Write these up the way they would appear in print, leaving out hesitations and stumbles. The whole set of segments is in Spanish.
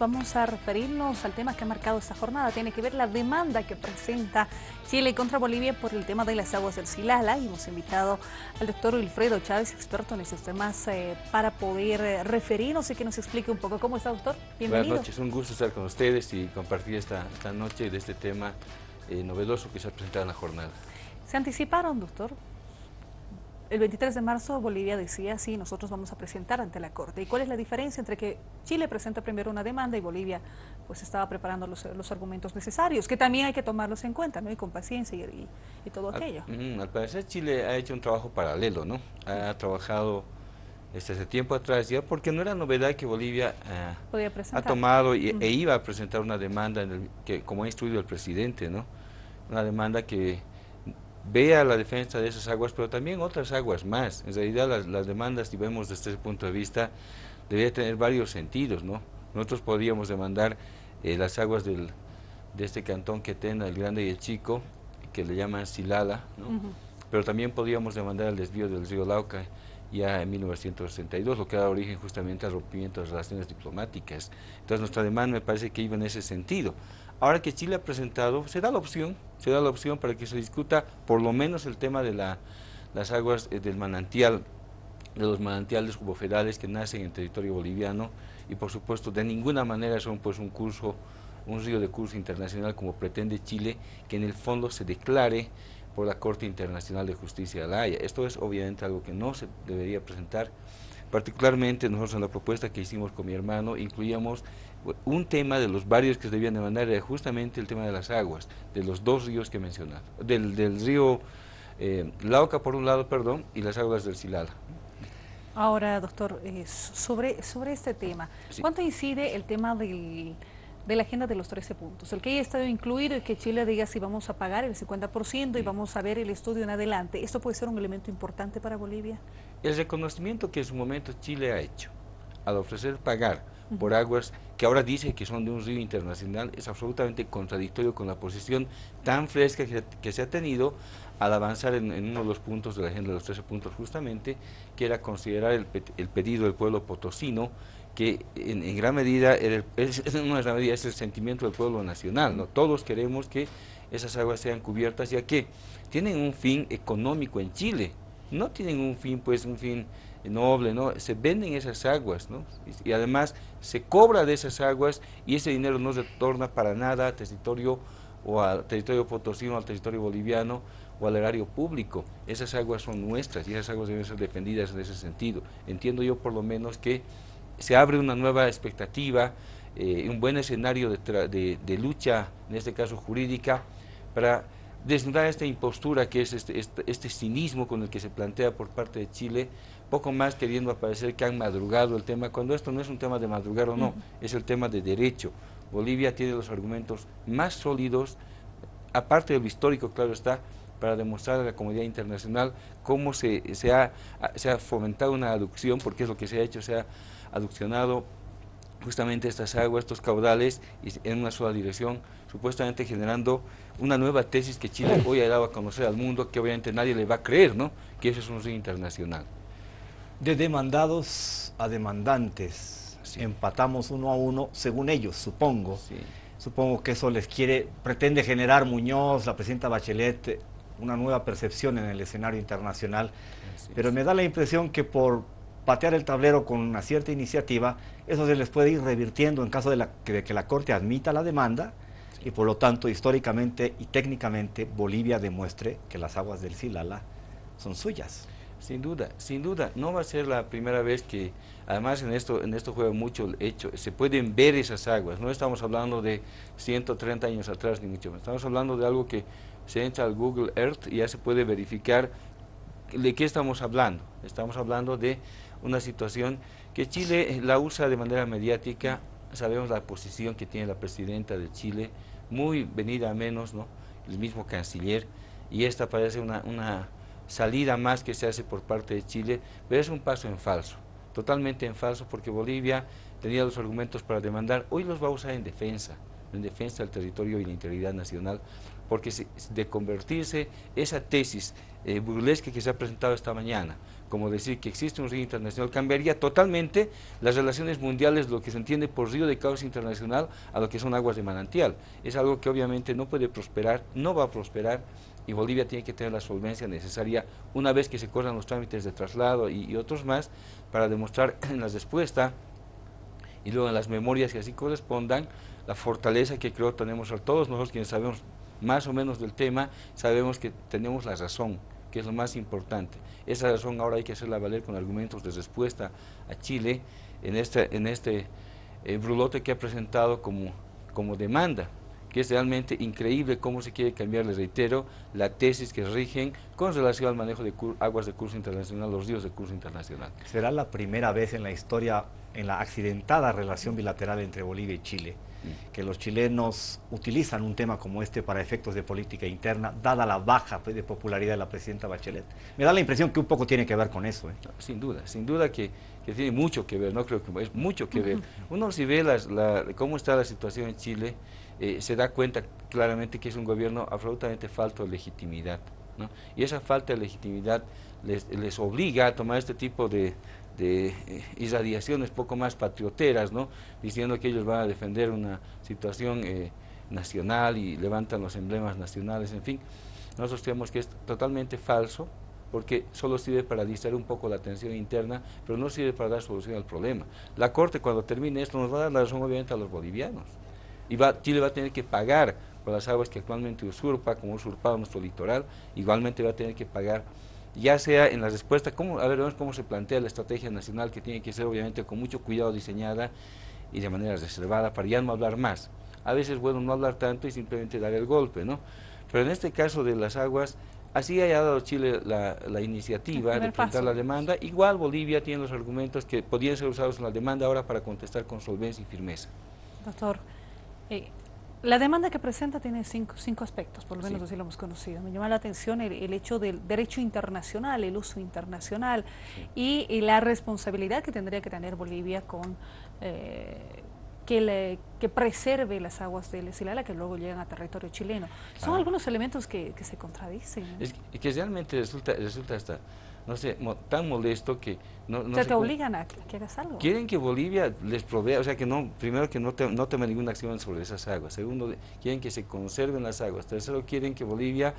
vamos a referirnos al tema que ha marcado esta jornada. Tiene que ver la demanda que presenta Chile contra Bolivia por el tema de las aguas del Silala. Y hemos invitado al doctor Wilfredo Chávez, experto en estos temas, para poder referirnos y que nos explique un poco. ¿Cómo está, doctor? Bienvenido. Buenas noches, un gusto estar con ustedes y compartir esta noche de este tema novedoso que se ha presentado en la jornada. ¿Se anticiparon, doctor? El 23 de marzo Bolivia decía, sí, nosotros vamos a presentar ante la Corte. ¿Y cuál es la diferencia entre que Chile presenta primero una demanda y Bolivia pues estaba preparando los argumentos necesarios, que también hay que tomarlos en cuenta, ¿no? Y con paciencia y todo aquello? Al parecer Chile ha hecho un trabajo paralelo, ¿no? Ha trabajado desde hace tiempo atrás ya, porque no era novedad que Bolivia ha tomado e iba a presentar una demanda como ha instruido el presidente, ¿no? Una demanda que vea la defensa de esas aguas, pero también otras aguas más. En realidad las demandas, si vemos desde ese punto de vista, debería tener varios sentidos, ¿no? Nosotros podríamos demandar las aguas de este cantón Quetena, el Grande y el Chico, que le llaman Silala, ¿no? Pero también podríamos demandar el desvío del río Lauca ya en 1962, lo que da origen justamente al rompimiento de las relaciones diplomáticas. Entonces nuestra demanda me parece que iba en ese sentido. Ahora que Chile ha presentado, se da la opción para que se discuta por lo menos el tema de las aguas del manantial, de los manantiales jubofedales que nacen en territorio boliviano y por supuesto de ninguna manera son pues un río de curso internacional como pretende Chile, que en el fondo se declare por la Corte Internacional de Justicia de La Haya. Esto es obviamente algo que no se debería presentar. Particularmente nosotros en la propuesta que hicimos con mi hermano incluíamos un tema de los varios que se debían demandar, era justamente el tema de las aguas, de los dos ríos que he mencionado, del río Lauca por un lado, perdón, y las aguas del Silala. Ahora, doctor, sobre este tema, sí. ¿Cuánto incide el tema de la agenda de los 13 puntos? El que haya estado incluido y que Chile diga si vamos a pagar el 50% y vamos a ver el estudio en adelante, ¿esto puede ser un elemento importante para Bolivia? El reconocimiento que en su momento Chile ha hecho al ofrecer pagar por aguas que ahora dice que son de un río internacional es absolutamente contradictorio con la posición tan fresca que se ha tenido al avanzar en uno de los puntos de la agenda de los 13 puntos justamente, que era considerar el pedido del pueblo potosino, que en gran medida es el sentimiento del pueblo nacional, ¿no? Todos queremos que esas aguas sean cubiertas, ya que tienen un fin económico en Chile, no tienen un fin, pues un fin noble, ¿no? Se venden esas aguas, ¿no? Y además se cobra de esas aguas y ese dinero no retorna para nada al territorio o al territorio potosino, al territorio boliviano o al erario público. Esas aguas son nuestras y esas aguas deben ser defendidas en ese sentido. Entiendo yo por lo menos que se abre una nueva expectativa, un buen escenario de lucha, en este caso jurídica, para desnudar esta impostura que es este cinismo con el que se plantea por parte de Chile, poco más queriendo aparecer que han madrugado el tema, cuando esto no es un tema de madrugar o no, es el tema de derecho. Bolivia tiene los argumentos más sólidos, aparte de lo histórico, claro está, para demostrar a la comunidad internacional cómo se ha fomentado una aducción, porque es lo que se ha hecho, se ha aduccionado justamente estas aguas, estos caudales, en una sola dirección, supuestamente generando una nueva tesis que Chile hoy ha dado a conocer al mundo, que obviamente nadie le va a creer, ¿no? Que eso es un río internacional. De demandados a demandantes, sí. Empatamos 1-1, según ellos, supongo. Sí. Supongo que eso pretende generar Muñoz, la presidenta Bachelet, una nueva percepción en el escenario internacional. Pero me da la impresión que por patear el tablero con una cierta iniciativa, eso se les puede ir revirtiendo en caso de que la Corte admita la demanda, sí. Y por lo tanto, históricamente y técnicamente, Bolivia demuestre que las aguas del Silala son suyas. Sin duda, no va a ser la primera vez que, además en esto juega mucho el hecho, se pueden ver esas aguas, no estamos hablando de 130 años atrás ni mucho más, estamos hablando de algo que se entra al Google Earth y ya se puede verificar de qué estamos hablando. Estamos hablando de una situación que Chile la usa de manera mediática, sabemos la posición que tiene la presidenta de Chile, muy venida a menos, ¿no? El mismo canciller, y esta parece una salida más que se hace por parte de Chile, pero es un paso en falso, totalmente en falso, porque Bolivia tenía los argumentos para demandar, hoy los va a usar en defensa del territorio y la integridad nacional, porque de convertirse esa tesis burlesca que se ha presentado esta mañana como decir que existe un río internacional, cambiaría totalmente las relaciones mundiales, lo que se entiende por río de cauce internacional a lo que son aguas de manantial. Es algo que obviamente no puede prosperar, no va a prosperar, y Bolivia tiene que tener la solvencia necesaria una vez que se corran los trámites de traslado y otros más, para demostrar en la respuesta y luego en las memorias que así correspondan, la fortaleza que creo tenemos todos nosotros quienes sabemos más o menos del tema, sabemos que tenemos la razón, que es lo más importante. Esa razón ahora hay que hacerla valer con argumentos de respuesta a Chile en este brulote que ha presentado como demanda, que es realmente increíble cómo se quiere cambiar, les reitero, la tesis que rigen con relación al manejo de aguas de curso internacional, los ríos de curso internacional. Será la primera vez en la historia, en la accidentada relación bilateral entre Bolivia y Chile, que los chilenos utilizan un tema como este para efectos de política interna, dada la baja de popularidad de la presidenta Bachelet. Me da la impresión que un poco tiene que ver con eso. No, sin duda que tiene mucho que ver, no creo que es mucho que ver. Uno si ve cómo está la situación en Chile, se da cuenta claramente que es un gobierno absolutamente falto de legitimidad, ¿no? Y esa falta de legitimidad les obliga a tomar este tipo de irradiaciones poco más patrioteras, ¿no? Diciendo que ellos van a defender una situación nacional y levantan los emblemas nacionales, en fin. Nosotros creemos que es totalmente falso, porque solo sirve para distraer un poco la tensión interna, pero no sirve para dar solución al problema. La Corte, cuando termine esto, nos va a dar la razón obviamente a los bolivianos, y Chile va a tener que pagar por las aguas que actualmente usurpa, como ha usurpado nuestro litoral, igualmente va a tener que pagar, ya sea en la respuesta, vemos cómo se plantea la estrategia nacional, que tiene que ser obviamente con mucho cuidado diseñada y de manera reservada, para ya no hablar más. A veces es bueno no hablar tanto y simplemente dar el golpe, ¿no? Pero en este caso de las aguas, así haya dado Chile la iniciativa de presentar la demanda, igual Bolivia tiene los argumentos que podían ser usados en la demanda ahora para contestar con solvencia y firmeza. Doctor, la demanda que presenta tiene cinco aspectos, por lo menos así lo hemos conocido. Me llama la atención el hecho del derecho internacional, el uso internacional y la responsabilidad que tendría que tener Bolivia con que preserve las aguas del Silala que luego llegan a territorio chileno. Son algunos elementos que se contradicen, ¿no? Es que realmente resulta hasta, no sé, tan molesto que no te obligan a que hagas algo. Quieren que Bolivia les provea, o sea que primero que no tome ninguna acción sobre esas aguas, segundo quieren que se conserven las aguas, tercero quieren que Bolivia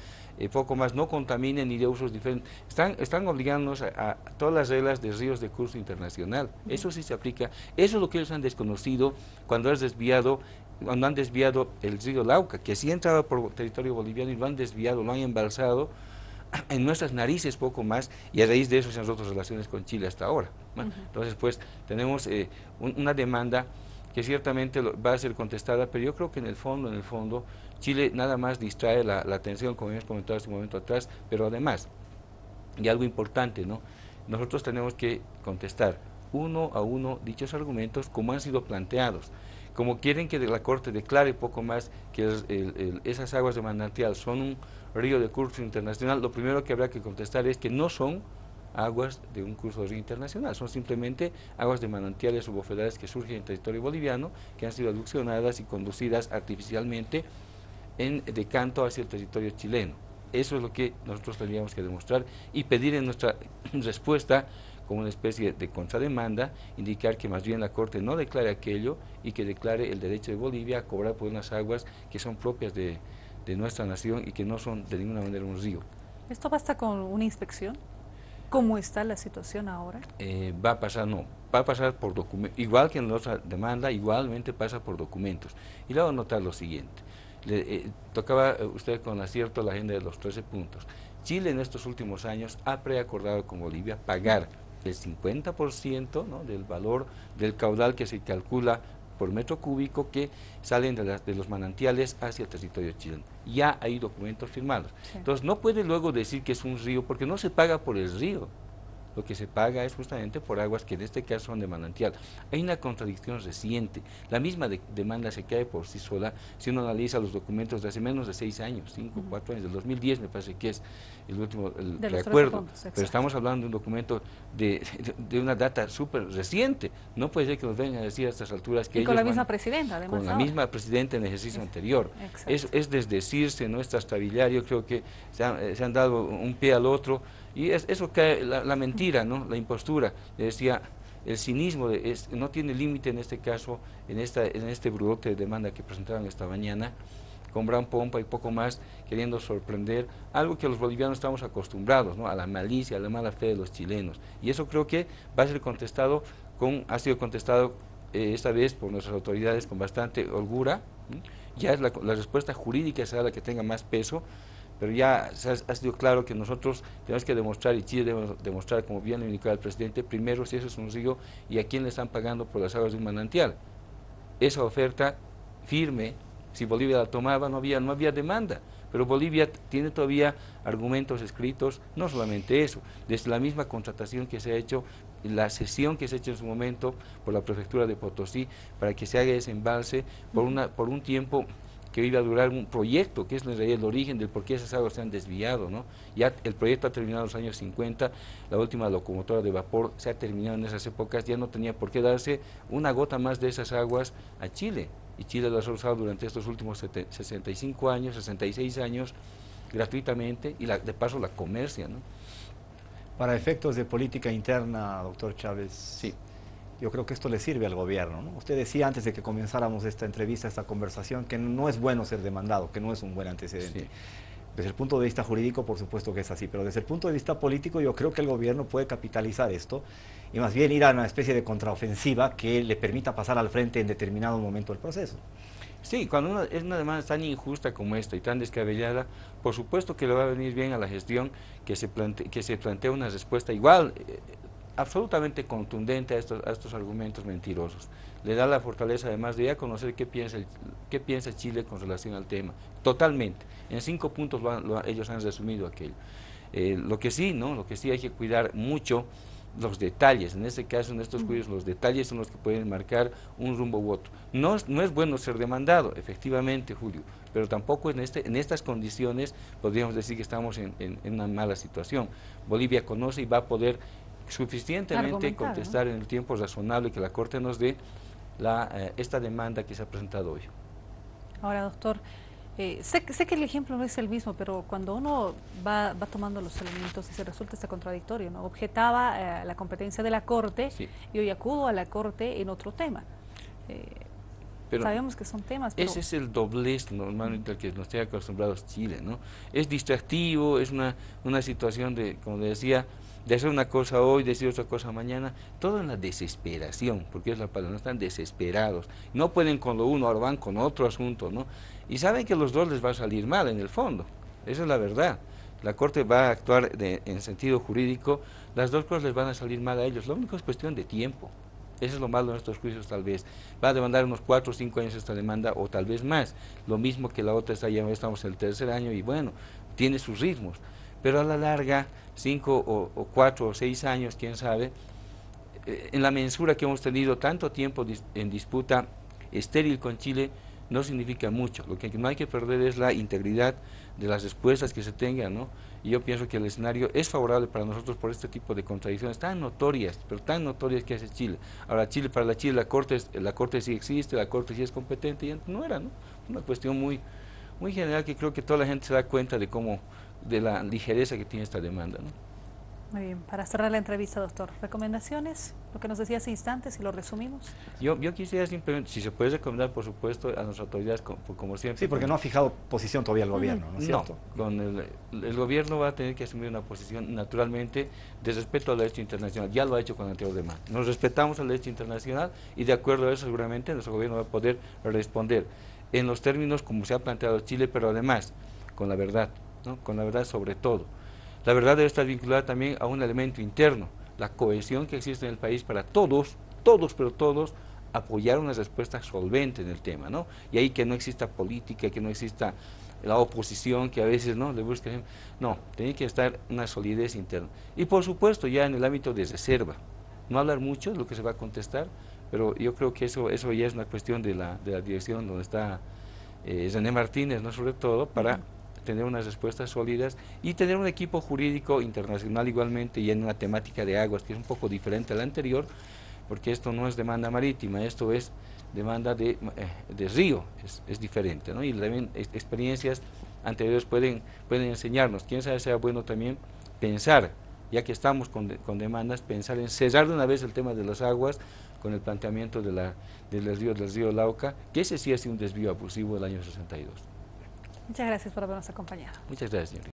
poco más no contamine ni de usos diferentes. Están obligándonos a todas las reglas de ríos de curso internacional. Eso sí se aplica, eso es lo que ellos han desconocido cuando han desviado el río Lauca, que sí entraba por territorio boliviano y lo han desviado, lo han embalsado en nuestras narices poco más, y a raíz de eso se han roto relaciones con Chile hasta ahora, ¿no? Entonces pues tenemos una demanda que ciertamente va a ser contestada, pero yo creo que en el fondo Chile nada más distrae la atención, como hemos comentado hace un momento atrás, pero además, y algo importante, ¿no? Nosotros tenemos que contestar uno a uno dichos argumentos como han sido planteados. Como quieren que la Corte declare poco más que esas aguas de manantial son un río de curso internacional, lo primero que habrá que contestar es que no son aguas de un curso de río internacional, son simplemente aguas de manantiales o bofedales que surgen en territorio boliviano, que han sido aduccionadas y conducidas artificialmente de canto hacia el territorio chileno. Eso es lo que nosotros tendríamos que demostrar y pedir en nuestra respuesta como una especie de contrademanda, indicar que más bien la Corte no declare aquello y que declare el derecho de Bolivia a cobrar por unas aguas que son propias de nuestra nación y que no son de ninguna manera un río. ¿Esto basta con una inspección? ¿Cómo está la situación ahora? Va a pasar por documentos, igual que en la otra demanda, igualmente pasa por documentos. Y le voy a notar lo siguiente, tocaba usted con acierto la agenda de los 13 puntos. Chile en estos últimos años ha preacordado con Bolivia pagar el 50%, ¿no?, del valor del caudal que se calcula por metro cúbico que salen de los manantiales hacia el territorio chileno. Ya hay documentos firmados. Sí. Entonces no puede luego decir que es un río, porque no se paga por el río. Lo que se paga es justamente por aguas que en este caso son de manantial. Hay una contradicción reciente. La misma demanda se cae por sí sola si uno analiza los documentos de hace menos de 6 años, 5, 4 años, del 2010 me parece que es el último reacuerdo. Pero estamos hablando de un documento de una data súper reciente. No puede ser que nos vengan a decir a estas alturas que y con la misma presidenta, además. Con la misma presidenta en el ejercicio anterior. Es desdecirse, no es trastabillar. Yo creo que se han dado un pie al otro. Y eso cae la mentira, ¿no? La impostura, le decía, el cinismo no tiene límite en este caso, en este brote de demanda que presentaron esta mañana, con gran pompa y poco más, queriendo sorprender, algo que los bolivianos estamos acostumbrados, ¿no? A la malicia, a la mala fe de los chilenos. Y eso creo que va a ser contestado, ha sido contestado esta vez por nuestras autoridades con bastante holgura. Ya es la respuesta jurídica será la que tenga más peso, pero ya ha sido claro que nosotros tenemos que demostrar, y Chile debe demostrar, como bien lo indicaba el presidente, primero si eso es un río y a quién le están pagando por las aguas de un manantial. Esa oferta firme, si Bolivia la tomaba, no había demanda, pero Bolivia tiene todavía argumentos escritos, no solamente eso, desde la misma contratación que se ha hecho, la cesión que se ha hecho en su momento por la prefectura de Potosí, para que se haga ese embalse por un tiempo que iba a durar un proyecto, que es en realidad el origen del por qué esas aguas se han desviado, ¿no? Ya el proyecto ha terminado en los años 50, la última locomotora de vapor se ha terminado en esas épocas, ya no tenía por qué darse una gota más de esas aguas a Chile, y Chile las ha usado durante estos últimos 65 años, 66 años, gratuitamente, y de paso la comercia, ¿no? Para efectos de política interna, doctor Chávez, sí, yo creo que esto le sirve al gobierno, ¿no? Usted decía antes de que comenzáramos esta entrevista, esta conversación, que no es bueno ser demandado, que no es un buen antecedente. Sí. Desde el punto de vista jurídico, por supuesto que es así, pero desde el punto de vista político yo creo que el gobierno puede capitalizar esto y más bien ir a una especie de contraofensiva que le permita pasar al frente en determinado momento del proceso. Sí, cuando es una demanda tan injusta como esta y tan descabellada, por supuesto que le va a venir bien a la gestión que se plantee una respuesta igual, absolutamente contundente a estos argumentos mentirosos. Le da la fortaleza además de ya conocer qué piensa Chile con relación al tema, totalmente. En 5 puntos ellos han resumido aquello. Lo que sí hay que cuidar mucho los detalles, en este caso, en estos juicios, los detalles son los que pueden marcar un rumbo u otro. No es bueno ser demandado, efectivamente, Julio, pero tampoco en estas condiciones podríamos decir que estamos en una mala situación. Bolivia conoce y va a poder suficientemente contestar, ¿no?, en el tiempo razonable que la Corte nos dé esta demanda que se ha presentado hoy. Ahora, doctor, sé que el ejemplo no es el mismo, pero cuando uno va tomando los elementos y se resulta contradictorio, ¿no? Objetaba la competencia de la Corte, sí, y hoy acudo a la Corte en otro tema. Pero sabemos que son temas, pero... Ese es el doblez normalmente al que nos tiene acostumbrados Chile, ¿no? Es distractivo, es una situación de, como decía, de hacer una cosa hoy, decir otra cosa mañana, todo en la desesperación, porque es la palabra, no están desesperados, no pueden con lo uno, ahora van con otro asunto, ¿no? Y saben que los dos les va a salir mal en el fondo, esa es la verdad. La Corte va a actuar en sentido jurídico, las dos cosas les van a salir mal a ellos, lo único es cuestión de tiempo. Eso es lo malo de nuestros juicios, tal vez. Va a demandar unos 4 o 5 años esta demanda, o tal vez más. Lo mismo que la otra, ya estamos en el tercer año y bueno, tiene sus ritmos. Pero a la larga, 5 o 4 o 6 años, quién sabe, en la mensura que hemos tenido tanto tiempo en disputa estéril con Chile, no significa mucho. Lo que no hay que perder es la integridad de las respuestas que se tengan, ¿no? Y yo pienso que el escenario es favorable para nosotros por este tipo de contradicciones tan notorias, pero tan notorias que hace Chile. Ahora, para Chile la Corte sí existe, la Corte sí es competente, y antes no era, ¿no? Una cuestión muy general que creo que toda la gente se da cuenta de la ligereza que tiene esta demanda, ¿no? Muy bien, para cerrar la entrevista, doctor, ¿recomendaciones? Lo que nos decía hace instantes, si lo resumimos. Yo quisiera simplemente, si se puede recomendar, por supuesto, a nuestras autoridades, como siempre. Sí, porque no ha fijado posición todavía el gobierno, ¿no es cierto? No, el gobierno va a tener que asumir una posición, naturalmente, de respeto al derecho internacional. Ya lo ha hecho con la anterior demanda. Nos respetamos al derecho internacional y de acuerdo a eso, seguramente, nuestro gobierno va a poder responder en los términos como se ha planteado Chile, pero además, con la verdad, ¿no? Con la verdad sobre todo. La verdad debe estar vinculada también a un elemento interno, la cohesión que existe en el país para todos, apoyar una respuesta solvente en el tema, ¿no? Y ahí que no exista política, que no exista la oposición, que a veces no le buscan, no, tiene que estar una solidez interna. Y por supuesto ya en el ámbito de reserva, no hablar mucho de lo que se va a contestar, pero yo creo que eso ya es una cuestión de la dirección donde está René Martínez, ¿no? Sobre todo para tener unas respuestas sólidas y tener un equipo jurídico internacional igualmente y en una temática de aguas que es un poco diferente a la anterior, porque esto no es demanda marítima, esto es demanda de río, es diferente, ¿no? Y también experiencias anteriores pueden enseñarnos, quién sabe sea bueno también pensar ya que estamos con demandas, pensar en cerrar de una vez el tema de las aguas con el planteamiento del río Lauca, que ese sí ha sido un desvío abusivo del año 62. Muchas gracias por habernos acompañado. Muchas gracias, señor.